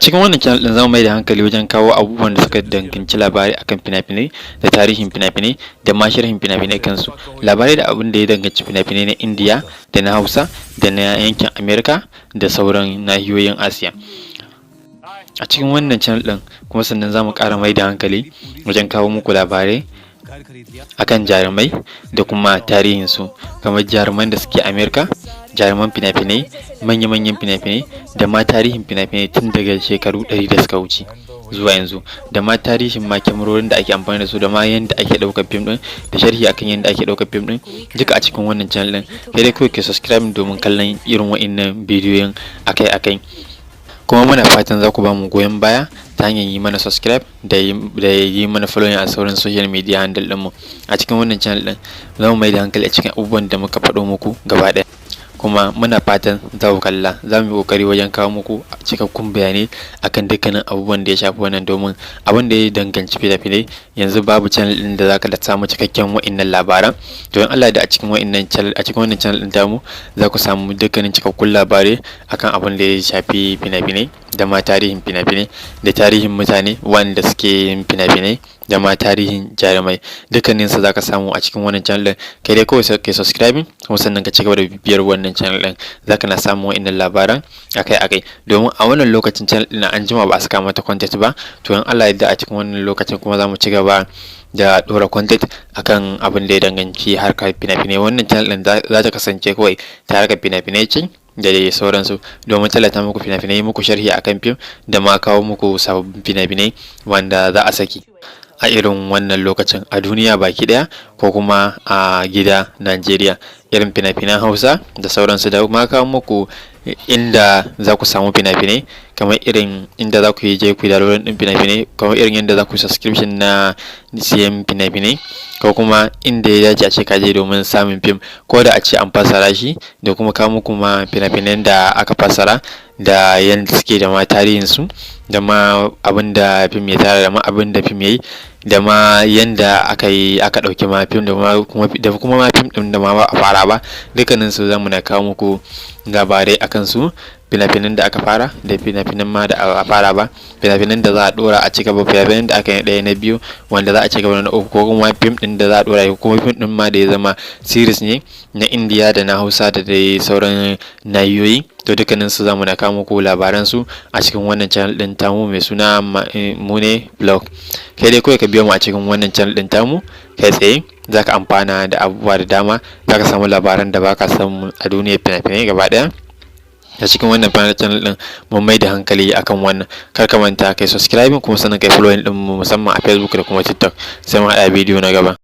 cikin wannan channel din zamu mai da hankali wajen kawo abubuwan da suka danganci labarai akan fina-finai da tarihin fina-finai da ma sharhin fina-finai kansu. Labarai da abin da ya danganci fina-finai na Indiya da na Hausa da na yankin America da sauran nahiyoyin Asiya. A cikin wannan channel din kuma sannan zamu ƙara mai da hankali wajen kawo muku labarai akan jarumai da kuma tarihin su, kamar jaruman da suke America, jaruman fina-finai, manya-manyan fina-finai da ma tarihin fina-finai tun daga shekaru 100 da suka wuce zuwa yanzu, da ma tarihin ma kyamarorin da ake amfani da su, da ma yanda ake ɗaukar fim din da sharhi akan yanda ake ɗaukar fim din, duka a cikin wannan channel din. Kai dai kawai ka subscribe domin kallon irin wa'innan bidiyoyin akai-akai. Kuma muna fatan za ku ba mu goyon baya ta hanyar yi mana subscribe da yi mana following a sauran social media handle ɗinmu. A cikin wannan channel ɗin za mu mai da hankali a cikin abubuwan da muka faɗo muku gaba ɗaya. Kuma muna fatan za ku kalla, za mu yi ƙoƙari wajen kawo muku cikakkun bayanai akan dukkanin abubuwan da ya shafi wannan, domin abin da ya danganci fina-finai yanzu babu channel ɗin da zaka samu cikakken wa'innan labaran. Don Allah da a cikin wannan channel ɗin tamu za ku samu dukkanin cikakkun labarai akan abin da ya shafi fina-finai da ma tarihin fina-finai da tarihin mutane wanda suke yin fina-finai da ma tarihin jarumai. Dukkanin su zaka samu a cikin wannan channel din. Kai dai kawai kai subscribing kuma sannan ka ci gaba da bibiyar wannan channel din, zaka na samu wa'innan labaran akai-akai. Domin a wannan lokacin channel din an jima ba a saka mata content ba, to in Allah ya yarda a cikin wannan lokacin kuma za mu ci gaba da ɗora content akan abin da ya danganci harkar fina-finai. Wannan channel din za ta kasance kawai ta harkar fina-finai ce da dai sauransu, domin tallata muku fina-finai, muku sharhi akan fim da ma kawo muku sababbin fina-finai wanda za a saki a irin wannan lokacin a duniya baki daya ko kuma a gida Najeriya, irin fina-finan Hausa da sauransu, da ma kawo muku inda za ku samu fina-finai, kamar irin inda za ku je ku download din fina-finai, kamar irin yadda za ku subscription na siyan fina-finai, ko kuma inda ya dace a ce ka je domin samun fim ko da a ce an fassara shi, da kuma kawo muku ma fina-finan da aka fassara da yanda suke da ma tarihin su, da ma abin da fim ya tara, da ma abin da fim yayi, da ma yanda aka ɗauki ma fim, da kuma ma fim ɗin da ma ba a fara ba. Dukkanin su zamu na kawo muku labarai akan su, fina-finan da aka fara da fina-finan ma da a fara ba, fina-finan da za a dora a cigaba, fina-finan da aka yi ɗaya na biyu wanda za a cigaba na uku, ko kuma fim ɗin da za a dora, ko kuma fim ɗin ma da ya zama series ne na Indiya da na Hausa da dai sauran nahiyoyi. To dukkanin su zamu na kawo muku labaran su a cikin wannan channel din tamu mai suna Mune Vlog. Kai dai kawai ka biyo mu a cikin wannan channel din tamu kai tsaye, zaka amfana da abubuwa da dama, zaka samu labaran da baka samu a duniyar fina-finai gaba daya. A cikin wannan channel din mun mai da hankali akan wannan. Kar ka manta kai subscribe kuma sannan kai following din mu musamman a Facebook da kuma TikTok. Sai mu haɗa bidiyo na gaba.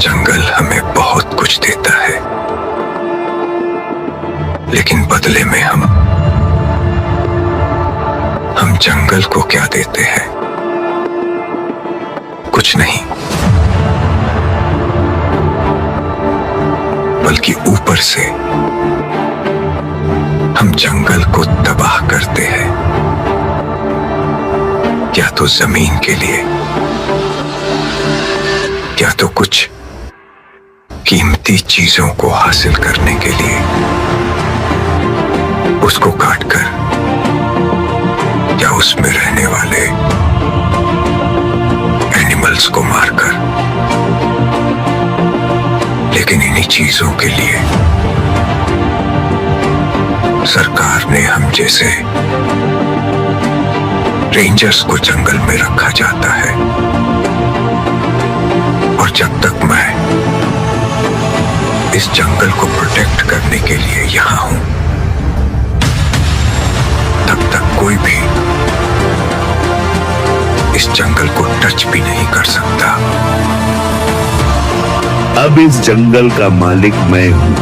जंगल हमें बहुत कुछ देता है, लेकिन बदले में हम जंगल को क्या देते हैं? कुछ नहीं, बल्कि ऊपर से हम जंगल को तबाह करते हैं, या तो जमीन के लिए, या तो कुछ कीमती चीजों को हासिल करने के लिए, उसको काटकर या उसमें रहने वाले एनिमल्स को मारकर। लेकिन इन्हीं चीजों के लिए सरकार ने हम जैसे रेंजर्स को जंगल में रखा जाता है, और जब तक मैं इस जंगल को प्रोटेक्ट करने के लिए यहाँ हूं, तब तक कोई भी इस जंगल को टच भी नहीं कर सकता। अब इस जंगल का मालिक मैं हूं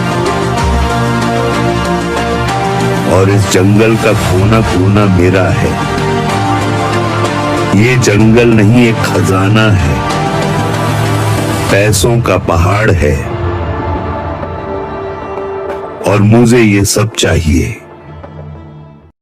और इस जंगल का कोना कोना मेरा है। ये जंगल नहीं एक खजाना है, पैसों का पहाड़ है और मुझे ये सब चाहिए।